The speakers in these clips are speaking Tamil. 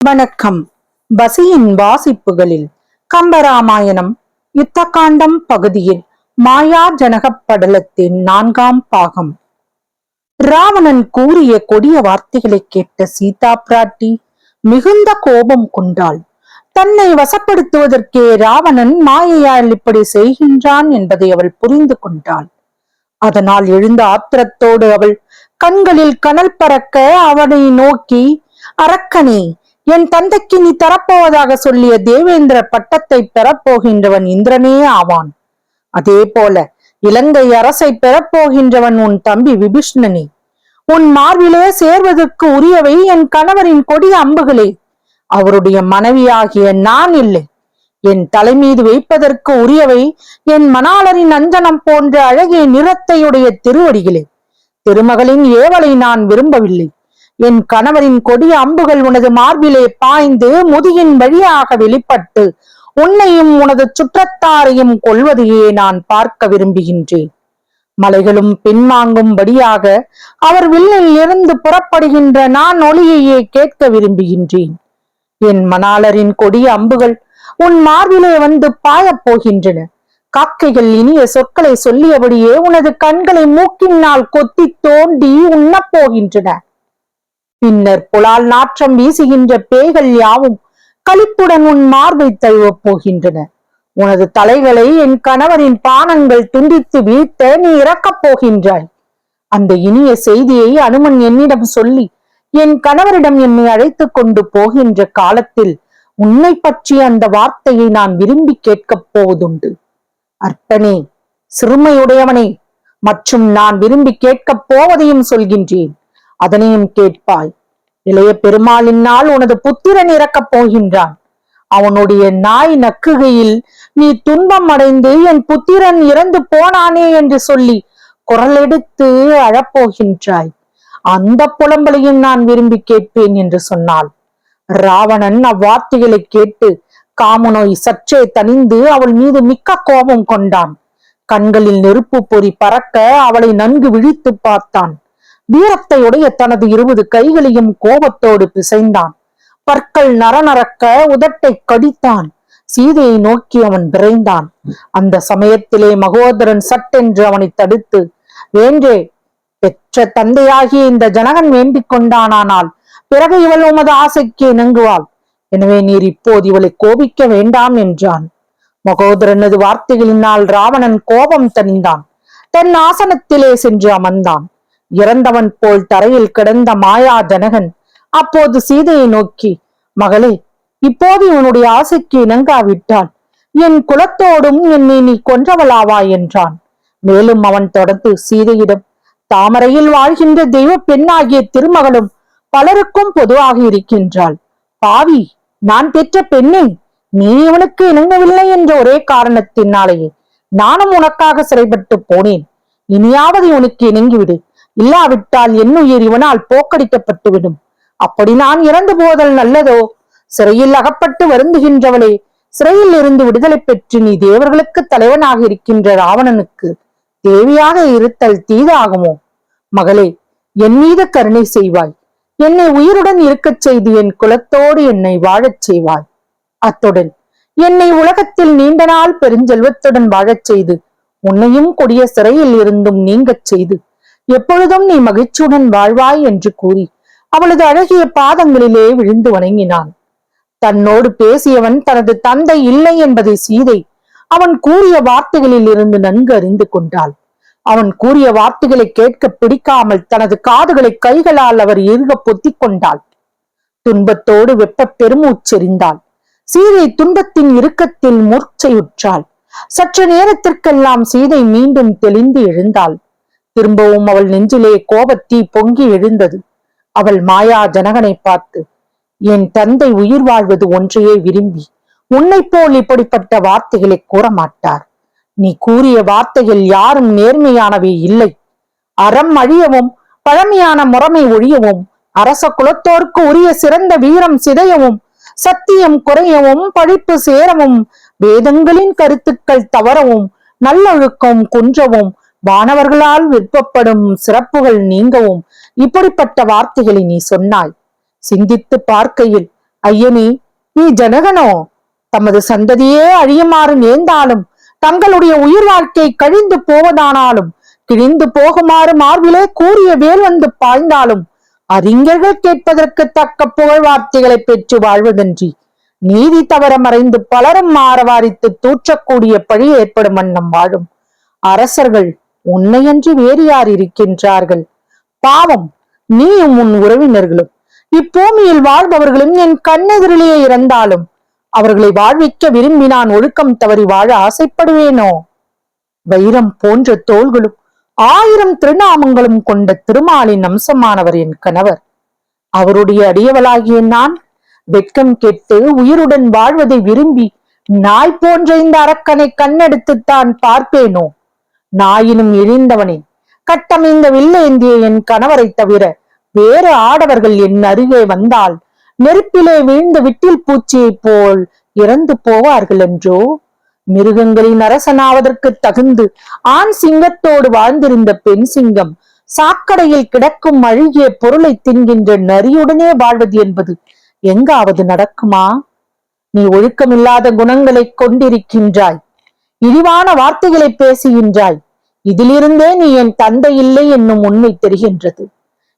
வணக்கம். பசியின் வாசிப்புகளில் கம்பராமாயணம் யுத்தகாண்டம் பகுதியில் மாயா ஜனகப் படலத்தின் 4ஆம் பாகம். ராவணன் கூறிய கொடிய வார்த்தைகளை கேட்ட சீதா பிராட்டி மிகுந்த கோபம் கொண்டாள். தன்னை வசப்படுத்துவதற்கே ராவணன் மாயையால் இப்படி செய்கின்றான் என்பதை அவள் புரிந்து கொண்டாள். அதனால் எழுந்த ஆத்திரத்தோடு அவள் கண்களில் கனல் பறக்க அவனை நோக்கி, அரக்கனே, என் தந்தைக்கு நீ தரப்போவதாக சொல்லிய தேவேந்திர பட்டத்தை பெறப்போகின்றவன் இந்திரனே ஆவான். அதே போல இலங்கை அரசை பெறப்போகின்றவன் உன் தம்பி விபீஷ்ணனே. உன் மார்பிலே சேர்வதற்கு உரியவை என் கணவரின் கொடிய அம்புகளே. அவருடைய மனைவியாகிய நான் இல்லை. என் தலைமீது வைப்பதற்கு உரியவை என் மணாளரின் அஞ்சனம் போன்ற அழகிய நிறத்தையுடைய திருவடிகளே. திருமகளின் ஏவலை நான் விரும்பவில்லை. என் கணவரின் கொடிய அம்புகள் உனது மார்பிலே பாய்ந்து முதுகின் வழியாக வெளிப்பட்டு உன்னையும் உனது சுற்றத்தாரையும் கொள்வதையே நான் பார்க்க விரும்புகின்றேன். மலைகளும் பின்வாங்கும்படியாக அவர் வில்லில் இருந்து புறப்படுகின்ற நான் ஒளியையே கேட்க விரும்புகின்றேன். என் மணாளரின் கொடிய அம்புகள் உன் மார்பிலே வந்து பாயப் போகின்றன. காக்கைகள் இனிய சொற்களை சொல்லியபடியே உனது கண்களை மூக்கினால் கொத்தி தோண்டி உண்ணப் போகின்றன. பின்னர் புலால் நாற்றம் வீசுகின்ற பேய்கள் யாவும் களிப்புடன் உன் மார்பை தழுவப் போகின்றன. உனது தலைகளை என் கணவரின் பானங்கள் துண்டித்து வீழ்த்த நீ இறக்கப் போகின்றாய். அந்த இனிய செய்தியை அனுமன் என்னிடம் சொல்லி என் கணவரிடம் என்னை அழைத்து கொண்டு போகின்ற காலத்தில் உன்னை பற்றி அந்த வார்த்தையை நான் விரும்பி கேட்கப் போவதுண்டு. அற்பனே, சிறுமையுடையவனே, மற்றும் நான் விரும்பி கேட்கப் போவதையும் சொல்கின்றேன். அதனையும் கேட்பாய். இளைய பெருமாளினால் உனது புத்திரன் இறக்கப் போகின்றான். அவனுடைய நாய் நக்குகையில் நீ துன்பம் அடைந்து என் புத்திரன் இறந்து போனானே என்று சொல்லி குரலெடுத்து அழப்போகின்றாய். அந்த புலம்பலையும் நான் விரும்பி கேட்பேன் என்று சொன்னாள். ராவணன் அவ்வார்த்தைகளை கேட்டு காமநோய் சற்றே தணிந்து அவள் மீது மிக்க கோபம் கொண்டான். கண்களில் நெருப்பு பொறி பறக்க அவளை நன்கு விழித்து பார்த்தான். வீரத்தையுடைய தனது 20 கைகளையும் கோபத்தோடு பிசைந்தான். பற்கள் நரநரக்க உதட்டை கடித்தான். சீதையை நோக்கி அவன் விரைந்தான். அந்த சமயத்திலே மகோதரன் சட்டென்று அவனை தடுத்து, வேண்டே, பெற்ற தந்தையாகிய இந்த ஜனகன் வேண்டிக் கொண்டானால் பிறகு இவள் உமது ஆசைக்கு இணங்குவாள். எனவே நீர் இப்போது இவளை கோபிக்க வேண்டாம் என்றான். மகோதரனது வார்த்தைகளினால் ராவணன் கோபம் தணிந்தான். தன் ஆசனத்திலே சென்று அமர்ந்தான். இறந்தவன் போல் தரையில் கிடந்த மாயா ஜனகன் அப்போது சீதையை நோக்கி, மகளே, இப்போது இவனுடைய ஆசைக்கு இணங்காவிட்டால் என் குலத்தோடும் என்னை நீ கொன்றவளாவாய் என்றான். மேலும் அவன் தொடர்ந்து சீதையிடம், தாமரையில் வாழ்கின்ற தெய்வ பெண்ணாகிய திருமகளும் பலருக்கும் பொதுவாக இருக்கின்றாள். பாவி, நான் பெற்ற பெண்ணே, நீ இவனுக்கு இணங்கவில்லை என்ற ஒரே காரணத்தினாலேயே நானும் உனக்காக சிறைப்பட்டு போனேன். இனியாவது இவனுக்கு இணங்கிவிடு. இல்லாவிட்டால் என்னுயிர் இவனால் போக்கடிக்கப்பட்டுவிடும். அப்படி நான் இறந்து போதல் நல்லதோ? சிறையில் அகப்பட்டு வருந்துகின்றவளே, சிறையில் இருந்து விடுதலை பெற்று நீ தேவர்களுக்கு தலைவனாக இருக்கின்ற ராவணனுக்கு தேவியாக இருத்தல் தீதாகுமோ? மகளே, என் மீது கருணை செய்வாய். என்னை உயிருடன் இருக்கச் செய்து என் குலத்தோடு என்னை வாழச் செய்வாய். அத்துடன் என்னை உலகத்தில் நீண்ட நாள் பெருஞ்செல்வத்துடன் வாழச் செய்து உன்னையும் கொடிய சிறையில் இருந்தும் நீங்கச் செய்து எப்பொழுதும் நீ மகிழ்ச்சியுடன் வாழ்வாய் என்று கூறி அவளது அழகிய பாதங்களிலே விழுந்து வணங்கினான். தன்னோடு பேசியவன் தனது தந்தை இல்லை என்பதை சீதை அவன் கூறிய வார்த்தைகளில் இருந்து நன்கு அறிந்து கொண்டாள். அவன் கூறிய வார்த்தைகளை கேட்க பிடிக்காமல் தனது காதுகளை கைகளால் அவர் இறுக பொத்திக் கொண்டாள். துன்பத்தோடு வெப்ப பெருமூச்செறிந்தாள். சீதை துன்பத்தின் இறுக்கத்தில் மூர்ச்சையுற்றாள். சற்று நேரத்திற்கெல்லாம் சீதை மீண்டும் தெளிந்து எழுந்தாள். திரும்பவும் அவள் நெஞ்சிலே கோபத்தீ பொங்கி எழுந்தது. அவள் மாயா ஜனகனை பார்த்து, என் தந்தை உயிர் வாழ்வது ஒன்றையே விரும்பி உன்னை போல் இப்படிப்பட்ட வார்த்தைகளை கூற மாட்டார். நீ கூறிய வார்த்தைகள் யாரும் நேர்மையானவை இல்லை. அறம் அழியவும் பழமையான முறைமை ஒழியவும் அரச குலத்தோருக்கு உரிய சிறந்த வீரம் சிதையவும் சத்தியம் குறையவும் பழிப்பு சேரவும் வேதங்களின் கருத்துக்கள் தவறவும் நல்லொழுக்கம் குன்றவும் வானவர்களால் விருப்பப்படும் சிறப்புகள் நீங்கவும் இப்படிப்பட்ட வார்த்தைகளை நீ சொன்னாய். சிந்தித்து பார்க்கையில், ஐயனே, நீ ஜனகனோ? தமது சந்ததியே அழியுமாறு நேர்ந்தாலும், தங்களுடைய உயிர் வாழ்க்கை கழிந்து போவதானாலும், கிழிந்து போகுமாறு மார்பிலே கூறிய வேல் வந்து பாய்ந்தாலும், அறிஞர்கள் கேட்பதற்கு தக்க புகழ் வார்த்தைகளை பெற்று வாழ்வதன்றி நீதி தவற மறைந்து பலரும் மாறவாரித்து தூற்றக்கூடிய பழி ஏற்படும் வண்ணம் வாழும் அரசர்கள் உன்னையன்றி வேறு யார் இருக்கின்றார்கள்? பாவம், நீயும் உன் உறவினர்களும் இப்பூமியில் வாழ்பவர்களும் என் கண்ணெதிரிலேயே இறந்தாலும் அவர்களை வாழ்விக்க விரும்பி நான் ஒழுக்கம் தவறி வாழ ஆசைப்படுவேனோ? வைரம் போன்ற தோள்களும் 1000 திருநாமங்களும் கொண்ட திருமாலின் அம்சமானவர் என் கணவர். அவருடைய அடியவளாகிய நான் வெட்கம் கெட்டு உயிருடன் வாழ்வதை விரும்பி நாய் போன்ற இந்த அரக்கனை கண்ணெடுத்துத்தான் பார்ப்பேனோ? நாயினும் இழிந்தவனே, கட்டமைந்த வில்லேந்திய என் கணவரை தவிர வேறு ஆடவர்கள் என் அருகே வந்தால் நெருப்பிலே வீழ்ந்த விட்டில் பூச்சியைப் போல் இறந்து போவார்கள் என்றோ? மிருகங்களின் அரசனாவதற்கு தகுந்து ஆண் சிங்கத்தோடு வாழ்ந்திருந்த பெண் சிங்கம் சாக்கடையில் கிடக்கும் அழுகிய பொருளை தின்கின்ற நரியுடனே வாழ்வது என்பது எங்காவது நடக்குமா? நீ ஒழுக்கமில்லாத குணங்களை கொண்டிருக்கின்றாய், இழிவான வார்த்தைகளை பேசுகின்றாய். இதிலிருந்தே நீ என் தந்தை இல்லை என்னும் உண்மை தெரிகின்றது.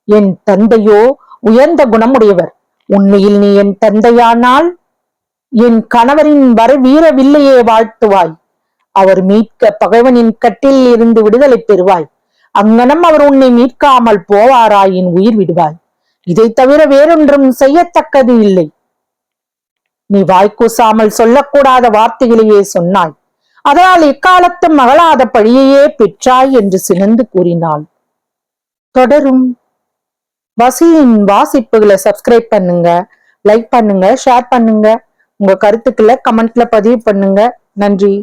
என் தந்தையோ உயர்ந்த குணமுடையவர். உண்மையில் நீ என் தந்தையானால் என் கணவரின் வீர வில்லையே வாழ்த்துவாய். அவர் மீட்க பகைவனின் கட்டில் இருந்து விடுதலை பெறுவாய். அங்கனம் அவர் உன்னை மீட்காமல் போவாராயின் உயிர் விடுவாய். இதை தவிர வேறொன்றும் செய்யத்தக்கது இல்லை. நீ வாய்க்கூசாமல் சொல்லக்கூடாத வார்த்தைகளையே சொன்னாய். அதனால் எக்காலத்தும் மகளாத பழியையே பெற்றாய் என்று சினந்து கூறினாள். தொடரும். வசியின் வாசிப்புகளை சப்ஸ்கிரைப் பண்ணுங்க, லைக் பண்ணுங்க, ஷேர் பண்ணுங்க. உங்க கருத்துக்களை கமெண்ட்ல பதிவு பண்ணுங்க. நன்றி.